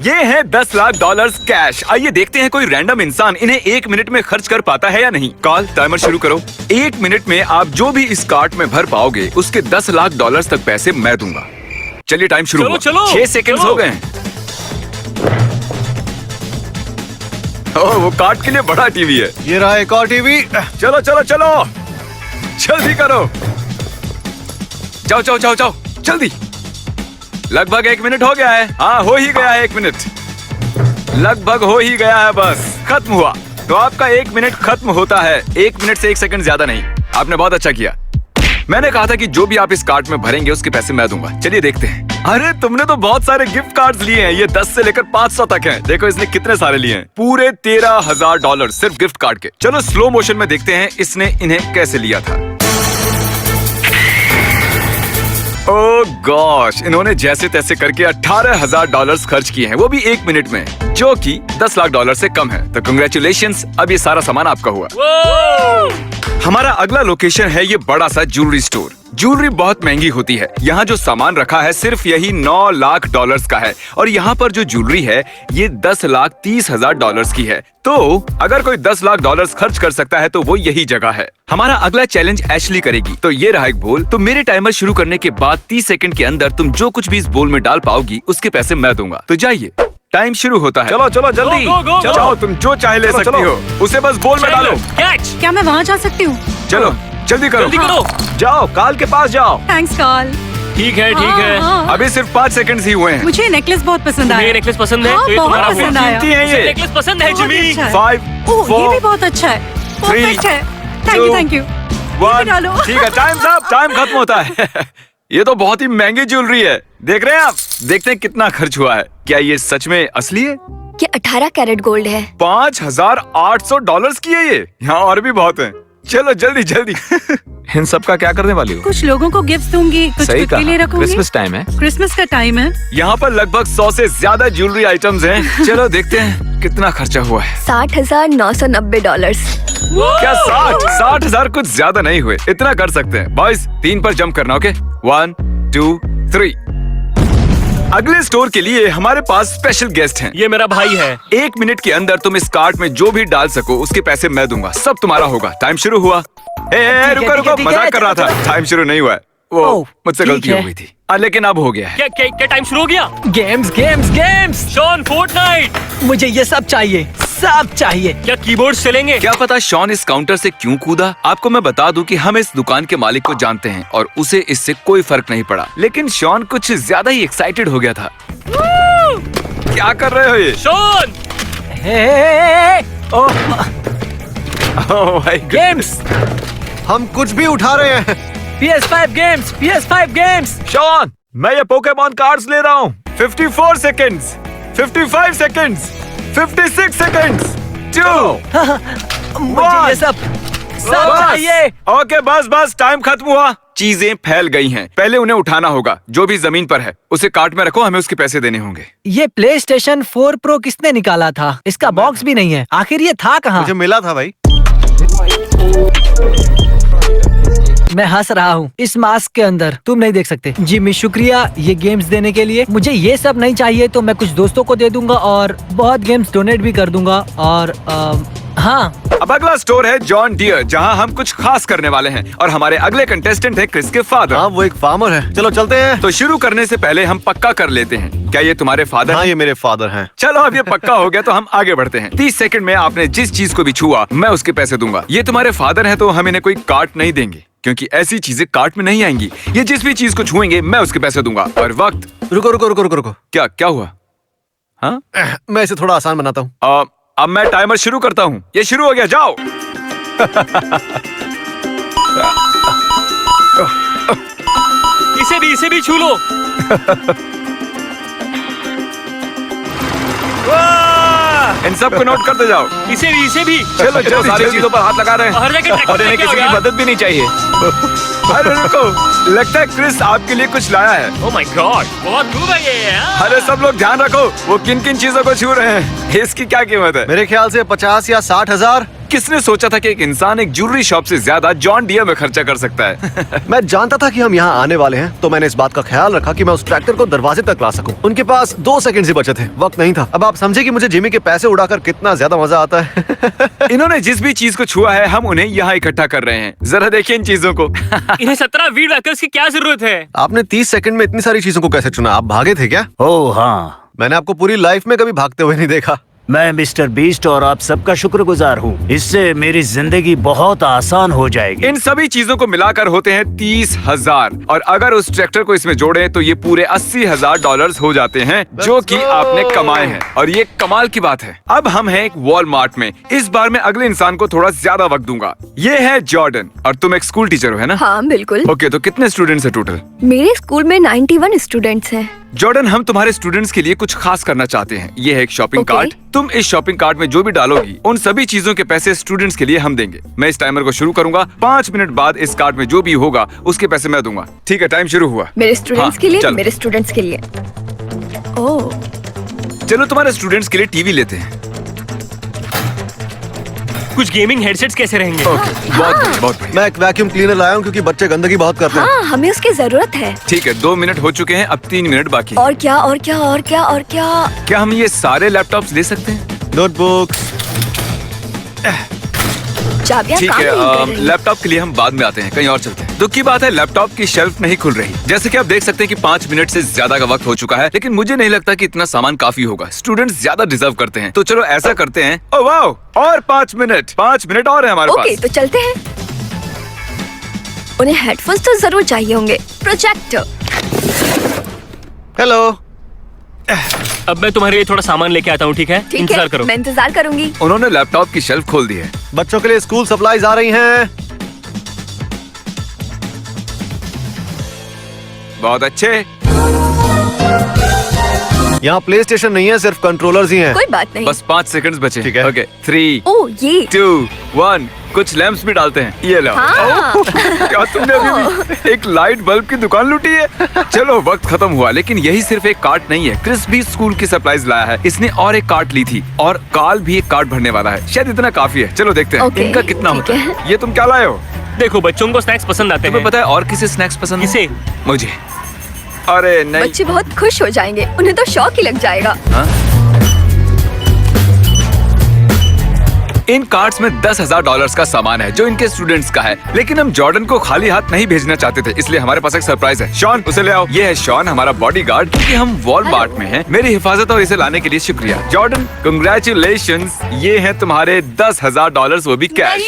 ये है 10 lakh dollars cash. आइए देखते हैं कोई रैंडम इंसान इन्हें 1 मिनट में खर्च कर पाता है या नहीं। कॉल टाइमर शुरू करो। 1 मिनट में आप जो भी इस कार्ट में भर पाओगे उसके 10 लाख डॉलर्स तक पैसे मैं दूंगा। चलिए टाइम शुरू हुआ। 6 सेकंड्स हो गए हैं। ओह, वो कार्ट के लिए बड़ा टीवी है। ये रहा एक और टीवी। चलो चलो चलो, जल्दी करो। जाओ जाओ जाओ जाओ जल्दी। लगभग 1 मिनट हो गया है। हाँ, हो ही गया है 1 मिनट। लगभग हो ही गया है, बस खत्म हुआ। तो आपका 1 मिनट खत्म होता है। 1 मिनट से 1 सेकंड ज्यादा नहीं। आपने बहुत अच्छा किया। मैंने कहा था कि जो भी आप इस कार्ट में भरेंगे उसके पैसे मैं दूंगा। चलिए देखते हैं। अरे तुमने तो बहुत सारे गिफ्ट कार्ड्स लिए हैं। ये 10 से लेकर 500 तक हैं। देखो इसने कितने सारे लिए हैं। पूरे 13,000 डॉलर सिर्फ गिफ्ट कार्ड के। चलो स्लो मोशन में देखते हैं इसने इन्हें कैसे लिया था। ओह गॉश, इन्होंने जैसे तैसे करके 18,000 डॉलर्स खर्च किए हैं, वो भी 1 मिनट में, जो कि 10 लाख डॉलर से कम है। तो कांग्रेचुलेशंस, अब ये सारा सामान आपका हुआ। हमारा अगला लोकेशन है ये बड़ा सा ज्वेलरी स्टोर। ज्वेलरी बहुत महंगी होती है। यहाँ जो सामान रखा है सिर्फ यही 9 लाख डॉलर्स का है, और यहाँ पर जो ज्वेलरी है ये 10,30,000 डॉलर्स की है। तो अगर कोई 10 लाख डॉलर्स खर्च कर सकता है तो वो यही जगह है। हमारा अगला चैलेंज एशली करेगी। तो ये रहा एक बोल। तो मेरे टाइमर शुरू करने के बाद 30 सेकंड के अंदर तुम जो कुछ भी इस बोल में डाल पाओगी उसके पैसे मैं दूंगा। तो जाइए, टाइम शुरू होता है। चलो चलो जल्दी जाओ, तुम जो चाहे ले सकती हो, उसे बस बोल में डालो। क्या मैं वहाँ जा सकती हूँ? चलो जल्दी करो। जाओ, काल के पास जाओ। थैंक्स काल। ठीक है ठीक है। अभी सिर्फ 5 सेकंड ही हुए हैं। मुझे नेकलेस बहुत पसंद आया। ये नेकलेस पसंद है? हाँ, तो ये बहुत तुम्हारा पसंद आया। कीमती है ये। नेकलेस पसंद है जिमी। 5 ये भी बहुत अच्छा है। परफेक्ट है। Thank you. 1। ठीक है, टाइम खत्म होता है। ये तो बहुत ही महंगी ज्वेलरी है। देख रहे हैं आप? देखते हैं कितना खर्च हुआ है। क्या ये सच में असली है? ये 18 कैरेट गोल्ड है। 5,800 डॉलर्स की है ये। यहाँ और भी बहुत है। चलो जल्दी जल्दी। इन सब का क्या करने वाली हो? कुछ लोगों को गिफ्ट दूंगी, कुछ सही खुद के लिए कहा, रखूंगी। क्रिसमस टाइम है। क्रिसमस का टाइम है। यहाँ पर लगभग 100 से ज्यादा ज्वेलरी आइटम्स हैं। चलो देखते हैं कितना खर्चा हुआ है। 60,990 डॉलर्स। क्या 60,000 कुछ ज्यादा नहीं हुए? इतना कर सकते हैं। बॉयज 3 पर जंप करना। ओके, 1 2 3। अगले स्टोर के लिए हमारे पास स्पेशल गेस्ट हैं। ये मेरा भाई है। 1 मिनट के अंदर तुम इस कार्ट में जो भी डाल सको उसके पैसे मैं दूंगा। सब तुम्हारा होगा। टाइम शुरू हुआ। रुको, मजाक कर रहा था। टाइम शुरू नहीं हुआ है, वो मुझसे गलती हो गई थी। लेकिन अब हो गया है। क्या टाइम शुरू हो गया? गेम्स। Shawn, Fortnite. मुझे ये सब चाहिए, सब चाहिए। क्या कीबोर्ड चलेंगे? क्या पता शॉन इस काउंटर से क्यों कूदा? आपको मैं बता दूं कि हम इस दुकान के मालिक को जानते हैं और उसे इससे कोई फर्क नहीं पड़ा। लेकिन शॉन कुछ ज्यादा ही एक्साइटेड हो गया था। क्या कर रहे हो ये? Shawn! Oh my god. Games. हम कुछ भी उठा रहे हैं। PS5 games. शॉन, मैं ये पोकेमॉन कार्ड्स ले रहा हूँ। 54 सेकंड्स, 55 सेकंड्स, 56 सेकंड्स, 2 मुझे ये सब चाहिए। ओके, बस टाइम खत्म हुआ। चीजें फैल गई हैं। पहले उन्हें उठाना होगा। जो भी जमीन पर है उसे कार्ट में रखो, हमें उसके पैसे देने होंगे। ये PlayStation 4 Pro किसने निकाला था? इसका बॉक्स भी नहीं है। आखिर ये था कहाँ? मुझे मिला था भाई। मैं हंस रहा हूँ इस मास्क के अंदर, तुम नहीं देख सकते। जिमी शुक्रिया ये गेम्स देने के लिए। मुझे ये सब नहीं चाहिए तो मैं कुछ दोस्तों को दे दूंगा और बहुत गेम्स डोनेट भी कर दूंगा। और हाँ, अब अगला स्टोर है जॉन डियर, जहाँ हम कुछ खास करने वाले हैं। और हमारे अगले कंटेस्टेंट है क्रिस के फादर। हाँ, वो एक फार्मर है। चलो चलते हैं। तो शुरू करने से पहले हम पक्का कर लेते हैं, क्या ये तुम्हारे फादर? हाँ, ये मेरे फादर हैं। चलो अब ये पक्का हो गया तो हम आगे बढ़ते हैं। 30 सेकंड में आपने जिस चीज को भी छुआ मैं उसके पैसे दूंगा। ये तुम्हारे फादर है तो हम इन्हें कोई कार्ट नहीं देंगे, क्योंकि ऐसी चीजें कार्ट में नहीं आएंगी। ये जिस भी चीज को छुएंगे मैं उसके पैसे दूंगा। और वक्त। रुको। क्या हुआ? हाँ, मैं इसे थोड़ा आसान बनाता हूँ। अब मैं टाइमर शुरू करता हूँ। ये शुरू हो गया, जाओ। इसे भी छू लो। इन सब को नोट करते जाओ। इसे भी। चलो सारी चीजों पर हाथ लगा रहे हैं। हर जगह और इन्हें किसी की मदद भी नहीं चाहिए। अरे रुको, लगता है क्रिस आपके लिए कुछ लाया है। ओह माय गॉड, बहुत खूब है ये। अरे सब लोग ध्यान रखो, वो किन किन चीजों को छू रहे हैं। इसकी क्या कीमत है? मेरे ख्याल से 50 या 60 हजार। किसने सोचा था कि एक इंसान एक ज्वेलरी शॉप से ज्यादा जॉन डियर में खर्चा कर सकता है। मैं जानता था कि हम यहाँ आने वाले हैं, तो मैंने इस बात का ख्याल रखा कि मैं उस ट्रैक्टर को दरवाजे तक ला सकूं। उनके पास 2 सेकंड ही बचे थे, वक्त नहीं था। अब आप समझे कि मुझे जिमी के पैसे उड़ाकर कितना ज्यादा मजा आता है। इन्होंने जिस भी चीज को छुआ है हम उन्हें यहाँ इकट्ठा कर रहे हैं। जरा देखिए इन चीजों को। इन्हें 17 वीड वैकर्स की क्या जरूरत है? आपने 30 सेकंड में इतनी सारी चीजों को कैसे चुना? आप भागे थे क्या? ओह हाँ, मैंने आपको पूरी लाइफ में कभी भागते हुए नहीं देखा। मैं मिस्टर बीस्ट और आप सबका शुक्रगुजार हूँ। इससे मेरी जिंदगी बहुत आसान हो जाएगी। इन सभी चीजों को मिलाकर होते हैं 30,000 और अगर उस ट्रैक्टर को इसमें जोड़े तो ये पूरे $80,000 हो जाते हैं जो कि आपने कमाए हैं। और ये कमाल की बात है। अब हम हैं एक वॉलमार्ट में। इस बार मैं अगले इंसान को थोड़ा ज्यादा वक्त दूंगा। ये है जॉर्डन और तुम एक स्कूल टीचर हो, है ना? हाँ बिल्कुल। ओके, तो कितने स्टूडेंट्स है टोटल? मेरे स्कूल में 91 स्टूडेंट्स हैं। जॉर्डन, हम तुम्हारे स्टूडेंट्स के लिए कुछ खास करना चाहते हैं। ये है एक शॉपिंग Okay. कार्ट। तुम इस शॉपिंग कार्ट में जो भी डालोगी उन सभी चीजों के पैसे स्टूडेंट्स के लिए हम देंगे। मैं इस टाइमर को शुरू करूंगा। 5 मिनट बाद इस कार्ट में जो भी होगा उसके पैसे मैं दूंगा। ठीक है, टाइम शुरू हुआ। मेरे स्टूडेंट्स हाँ, के लिए, चलो। मेरे स्टूडेंट्स के लिए। ओह, चलो तुम्हारे स्टूडेंट्स के लिए टीवी लेते हैं। कुछ गेमिंग हेडसेट्स कैसे रहेंगे? ओके, बहुत बढ़िया, बहुत बढ़िया। मैं एक वैक्यूम क्लीनर लाया हूँ क्योंकि बच्चे गंदगी बहुत करते हैं। हाँ हमें उसकी जरूरत है। ठीक है, 2 मिनट हो चुके हैं, अब 3 मिनट बाकी। और क्या और क्या और क्या और क्या? क्या हम ये सारे लैपटॉप्स ले सकते हैं? नोटबुक्स। चाबियां ठीक काम है, नहीं कर रही। लैपटॉप के लिए हम बाद में आते हैं, कहीं और चलते हैं। दुख की बात है, लैपटॉप की शेल्फ नहीं खुल रही। जैसे कि आप देख सकते हैं कि 5 मिनट से ज्यादा का वक्त हो चुका है, लेकिन मुझे नहीं लगता कि इतना सामान काफी होगा। स्टूडेंट्स ज्यादा डिजर्व करते हैं, तो चलो ऐसा करते हैं। ओह वाओ, और 5 मिनट और है हमारे ओके पास। तो चलते हैं। उन्हें हेडफोन्स तो जरूर चाहिए होंगे। प्रोजेक्टर। हेलो। अब मैं तुम्हारे लिए थोड़ा सामान लेके आता हूँ, ठीक है? ठीक इंतजार है, करो। मैं इंतजार करूंगी। उन्होंने लैपटॉप की शेल्फ खोल दी है। बच्चों के लिए स्कूल सप्लाईज आ रही हैं। बहुत अच्छे। यहाँ प्ले स्टेशन नहीं है, सिर्फ कंट्रोलर्स ही हैं। कोई बात नहीं। बस 5 सेकंड्स बचे। ठीक है। ओके, 3, ओह ये 2, 1। कुछ लैंप्स भी डालते हैं। ये लो। हाँ। ओह, क्या तुमने अभी भी एक लाइट बल्ब की दुकान लूटी है? चलो वक्त खत्म हुआ, लेकिन यही सिर्फ एक कार्ट नहीं है। क्रिस भी स्कूल की सप्लाईज लाया है। इसने और एक कार्ट ली थी और काल भी एक कार्ट भरने वाला है। शायद इतना काफी है। चलो देखते हैं ओके, इनका कितना ठीक होता है। है। ये तुम क्या लाए हो? देखो, बच्चों को स्नैक्स पसंद आते तुम्हें हैं। पता है और किसे स्नैक्स पसंद है? किसे? मुझे। अरे नहीं। बच्चे बहुत खुश हो जाएंगे, उन्हें तो शौक ही लग जाएगा। हाँ? इन कार्ड्स में $10,000 का सामान है जो इनके स्टूडेंट्स का है, लेकिन हम जॉर्डन को खाली हाथ नहीं भेजना चाहते थे, इसलिए हमारे पास एक सरप्राइज है। शॉन, उसे ले आओ। ये है शॉन, हमारा बॉडीगार्ड, क्योंकि हम वॉलमार्ट में हैं। मेरी हिफाजत और इसे लाने के लिए शुक्रिया। जॉर्डन, कंग्रेचुलेशंस, ये है तुम्हारे $10,000, वो भी कैश।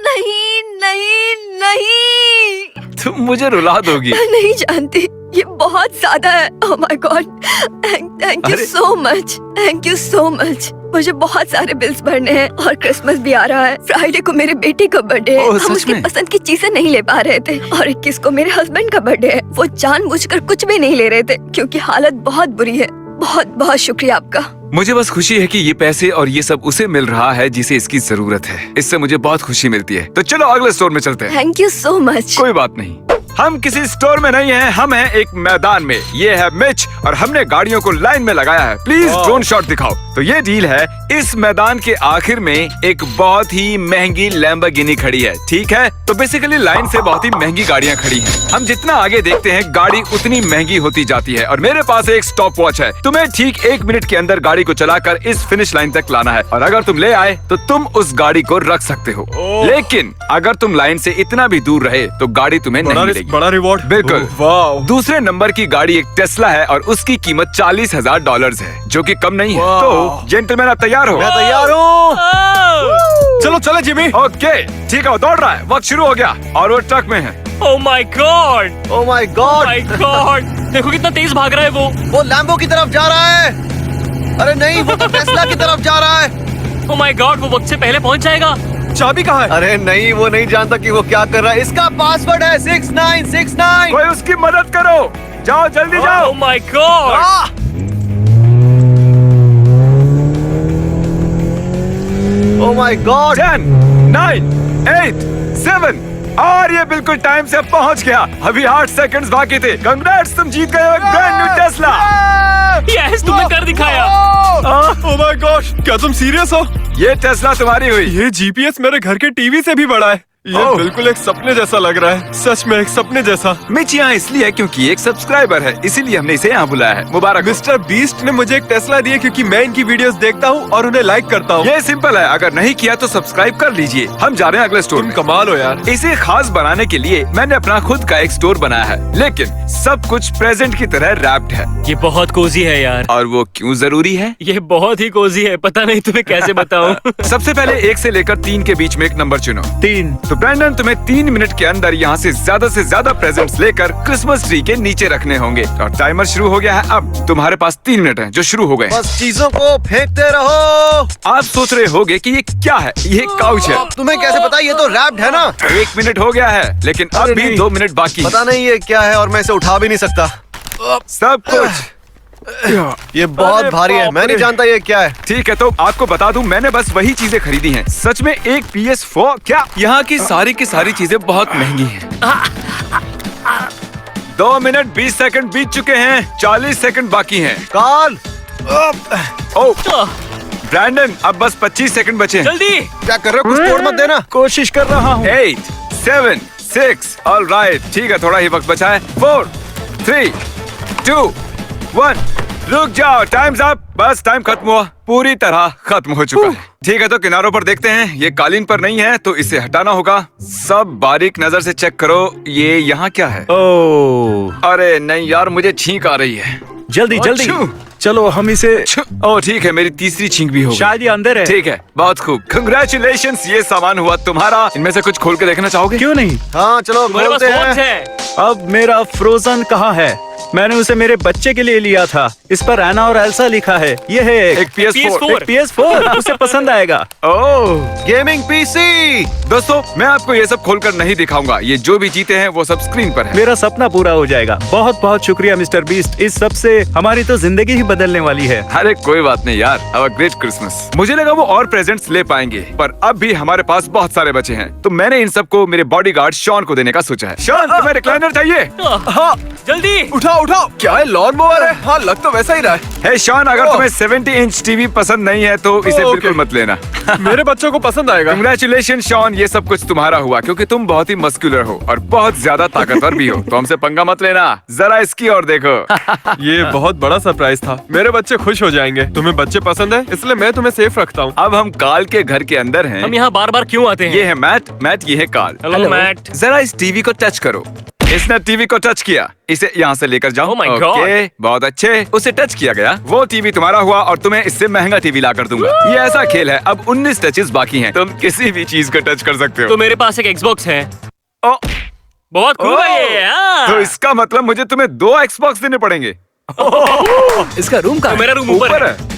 नहीं नहीं नहीं, तुम मुझे रुला दोगी। मैं नहीं जानती, ये बहुत ज्यादा है। Oh my God, thank you अरे। So much, thank you so much. मुझे बहुत सारे बिल्स भरने हैं और क्रिसमस भी आ रहा है। फ्राइडे को मेरे बेटे का बर्थडे है। ओह, हम सच उसकी में? पसंद की चीजें नहीं ले पा रहे थे। और 21 को मेरे हस्बैंड का बर्थडे है। वो जानबूझकर कुछ भी नहीं ले रहे थे क्योंकि हालत बहुत बुरी है। बहुत बहुत शुक्रिया आपका। मुझे बस खुशी है कि ये पैसे और ये सब उसे मिल रहा है जिसे इसकी जरूरत है। इससे मुझे बहुत खुशी मिलती है। तो चलो अगले स्टोर में चलते हैं। Thank you so much. कोई बात नहीं, हम किसी स्टोर में नहीं हैं, हम हैं एक मैदान में। ये है मिच और हमने गाड़ियों को लाइन में लगाया है। प्लीज ड्रोन शॉट दिखाओ। तो ये डील है, इस मैदान के आखिर में एक बहुत ही महंगी लैम्बोर्गिनी खड़ी है, ठीक है? तो बेसिकली लाइन से बहुत ही महंगी गाड़ियाँ खड़ी हैं। हम जितना आगे देखते हैं गाड़ी उतनी महंगी होती जाती है। और मेरे पास एक स्टॉप वॉच है। तुम्हें ठीक 1 मिनट के अंदर गाड़ी को चलाकर इस फिनिश लाइन तक लाना है और अगर तुम ले आए तो तुम उस गाड़ी को रख सकते हो। लेकिन अगर तुम लाइन से इतना भी दूर रहे तो गाड़ी तुम्हें नहीं मिलेगी। बड़ा रिवॉर्ड। बिल्कुल। दूसरे नंबर की गाड़ी एक टेस्ला है और उसकी कीमत $40,000 है, जो कि कम नहीं है। तो जेंटलमैन, आप तैयार हो? मैं तैयार हूँ। चलो चले जिमी। ओके, ठीक है, वो दौड़ रहा है। वक्त शुरू हो गया और वो ट्रक में है। Oh my God, oh my oh God, my God, देखो कितना तेज भाग रहा है वो। लैम्बो की तरफ जा रहा है। अरे नहीं, वो तो टेस्ला की तरफ जा रहा है। ओह माय गॉड, वो वक्त से पहले पहुंच जाएगा। चाबी कहाँ है? अरे नहीं, वो नहीं जानता कि वो क्या कर रहा है। इसका पासवर्ड है 6969। कोई उसकी मदद करो। जाओ, जल्दी जाओ। ओह my God, oh my God. 10, 9, 8, 7 और ये बिल्कुल टाइम से पहुंच गया। अभी 8 सेकंड्स बाकी थे। कंग्रेट्स, तुम जीत गए हो एक ब्रांड न्यू टेस्ला। यस, तुमने कर दिखाया। ओह माय गॉश, क्या तुम सीरियस हो? ये टेस्ला तुम्हारी हुई। ये जीपीएस मेरे घर के टीवी से भी बड़ा है। ये ओह। बिल्कुल एक सपने जैसा लग रहा है, सच में एक सपने जैसा। मिच यहाँ इसलिए है क्योंकि एक सब्सक्राइबर है, इसीलिए हमने इसे यहाँ बुलाया है। मुबारक हो। मिस्टर बीस्ट ने मुझे एक टेस्ला दी है क्योंकि मैं इनकी वीडियोस देखता हूँ और उन्हें लाइक करता हूँ। ये सिंपल है, अगर नहीं किया तो सब्सक्राइब कर लीजिए। हम जा रहे हैं अगले स्टोर तुम में। कमाल हो यार। इसे खास बनाने के लिए मैंने अपना खुद का एक स्टोर बनाया है, लेकिन सब कुछ प्रेजेंट की तरह रैप्ड है। ये बहुत कोजी है यार। और वो क्यों जरूरी है? ये बहुत ही कोजी है, पता नहीं तुम्हें कैसे बताऊं। सबसे पहले 1 से लेकर 3 के बीच में एक नंबर चुनो। 3। तो ब्रैंडन, तुम्हें 3 मिनट के अंदर यहाँ से ज्यादा प्रेजेंट्स लेकर क्रिसमस ट्री के नीचे रखने होंगे। और टाइमर शुरू हो गया है। अब तुम्हारे पास 3 मिनट हैं, जो शुरू हो गए। बस चीजों को फेंकते रहो। आप सोच रहे होगे कि ये क्या है? ये काउच है। तुम्हें कैसे पता? ये तो रैप्ड है ना। 1 मिनट हो गया है, लेकिन अब अरे भी नहीं। 2 मिनट बाकी है। पता नहीं ये क्या है और मैं इसे उठा भी नहीं सकता। सब कुछ ये बहुत भारी है, मैं नहीं जानता ये क्या है। ठीक है, तो आपको बता दूं, मैंने बस वही चीजें खरीदी हैं। सच में एक PS4 क्या? यहाँ की सारी चीजें बहुत महंगी हैं। 2 मिनट 20 सेकंड बीत चुके हैं, 40 सेकंड बाकी हैं। कार्ल, ओह ब्रैंडन, अब बस 25 सेकंड बचे हैं। जल्दी। क्या कर रहे हो? कुछ तोड़ मत देना। कोशिश कर रहा हूँ। 8 7 6 ऑल राइट, ठीक है, थोड़ा ही वक्त बचा है। 4 3 2 1 रुक जाओ, टाइम्स अप। बस टाइम खत्म हुआ, पूरी तरह खत्म हो चुका है। ठीक है, तो किनारों पर देखते हैं। ये कालीन पर नहीं है तो इसे हटाना होगा। सब बारीक नजर से चेक करो। ये यहाँ क्या है? ओह, अरे नहीं यार, मुझे छींक आ रही है। जल्दी जल्दी। अच्छू। चलो हम इसे। ओह ठीक है, मेरी तीसरी छींक भी हो गई। शायद ये अंदर है। ठीक है, बहुत खूब, कंग्रेचुलेशंस, ये सामान हुआ तुम्हारा। इनमें से कुछ खोल के देखना चाहोगे? क्यों नहीं? हाँ चलो तुम्हारे पास खोलते फोन्स हैं। है। अब मेरा फ्रोजन कहाँ है? मैंने उसे मेरे बच्चे के लिए लिया था। इस पर एना और एल्सा लिखा है। ये है एक PS4। एक PS4 उसे पसंद आएगा। ओह गेमिंग पीसी। दोस्तों, मैं आपको ये सब खोलकर नहीं दिखाऊंगा। ये जो भी जीते हैं वो सब स्क्रीन पर है। मेरा सपना पूरा हो जाएगा। बहुत बहुत शुक्रिया मिस्टर बीस्ट। इस सब से हमारी तो जिंदगी ही बदलने वाली है। अरे कोई बात नहीं यार, हैव अ ग्रेट क्रिसमस। मुझे लगा वो और प्रेजेंट्स ले पाएंगे, पर अब भी हमारे पास बहुत सारे बचे हैं, तो मैंने इन सबको मेरे बॉडीगार्ड शॉन को देने का सोचा है। शॉन, तुम्हें रिक्लाइनर चाहिए? हाँ, जल्दी। उठाओ उठाओ। क्या है, लॉन मोवर है? हाँ, लग तो वैसा ही रहा है। हे शॉन, अगर तुम्हें 70 इंच टीवी पसंद नहीं है तो इसे ओके। बिल्कुल मत लेना। मेरे बच्चों को पसंद आएगा। कंग्रेचुलेशन शॉन, ये सब कुछ तुम्हारा हुआ क्योंकि तुम बहुत ही मस्कुलर हो और बहुत ज्यादा ताकतवर भी हो, तो हमसे पंगा मत लेना। जरा इसकी ओर देखो। ये बहुत बड़ा सरप्राइज था। मेरे बच्चे खुश हो जाएंगे। तुम्हें बच्चे पसंद है, इसलिए मैं तुम्हें सेफ रखता हूँ। अब हम काल के घर के अंदर हैं। हम यहाँ बार बार क्यों आते हैं? ये है मैट, मैट ये है काल। Hello Matt. जरा इस टीवी को टच करो। इसने टीवी को टच किया, इसे यहाँ से लेकर जाओ। Oh my God. ओके, बहुत अच्छे, उसे टच किया गया। वो टीवी तुम्हारा हुआ और तुम्हें इससे महंगा टीवी ला कर दूंगा। ये ऐसा खेल है, अब 19 टचेस बाकी हैं। तुम किसी भी चीज को टच कर सकते तो हो। मेरे पास एक Xbox है। ओ, बहुत खूब है ये। हाँ। तो इसका मतलब मुझे तुम्हें 2 Xbox देने पड़ेंगे। इसका रूम तो का मेरा रूम ऊपर ऊपर है। है।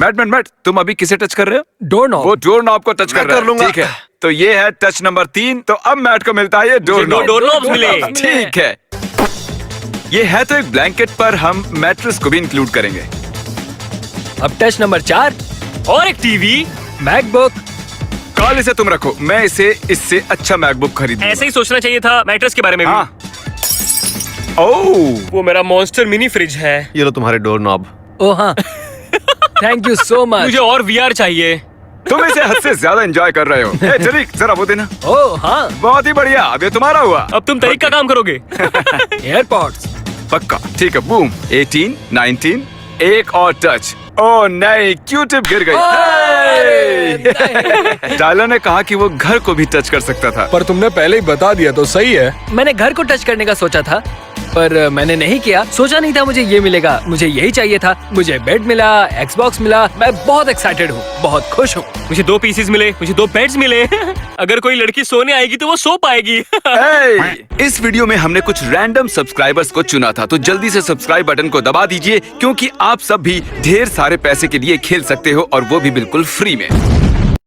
मैट तुम अभी किसे टच कर रहे हो? Door knob. वो डोर नॉब को टच मैं कर रहा कर है। लूंगा। ठीक है, तो ये है टच नंबर 3। तो अब मैट को मिलता है ये डोर दो नॉब। डोर नॉब्स मिले। ठीक है, ये है तो एक ब्लैंकेट, पर हम मैट्रेस को भी इंक्लूड करेंगे। अब टच नंबर 4, और एक टीवी। मैकबुक। कॉल इसे तुम रखो, मैं इससे अच्छा मैकबुक खरीदूंगा। ऐसे ही सोचना चाहिए था मैट्रेस के बारे में भी। हाँ। ओह, वो मेरा मॉन्स्टर मिनी फ्रिज है। ये लो तुम्हारे डोर नॉब। ओ हाँ। Thank you so much. मुझे और VR चाहिए। तुम इसे हद से ज्यादा एंजॉय कर रहे हो। ए, चलिए जरा वो देना। ओ हाँ। बहुत ही बढ़िया, अब ये तुम्हारा हुआ। अब तुम तरीक का काम करोगे। एयरपॉड्स। पक्का। ठीक है, बूम। 18, 19, एक और टच। ओ नहीं, क्यूटिप गिर गई। टायलर ने कहा कि वो घर को भी टच कर सकता था। पर तुमने पहले ही बता दिया तो सही है। मैंने घर को टच करने का सोचा था, पर मैंने नहीं किया। सोचा नहीं था मुझे ये मिलेगा, मुझे यही चाहिए था। मुझे बेड मिला, Xbox मिला। मैं बहुत एक्साइटेड हूँ, बहुत खुश हूँ। मुझे 2 पीसेस मिले, मुझे 2 बेड्स मिले। अगर कोई लड़की सोने आएगी तो वो सो पाएगी। इस वीडियो में हमने कुछ रैंडम सब्सक्राइबर्स को चुना था, तो जल्दी से सब्सक्राइब बटन को दबा दीजिए, क्योंकि आप सब भी ढेर सारे पैसे के लिए खेल सकते हो, और वो भी बिल्कुल फ्री में।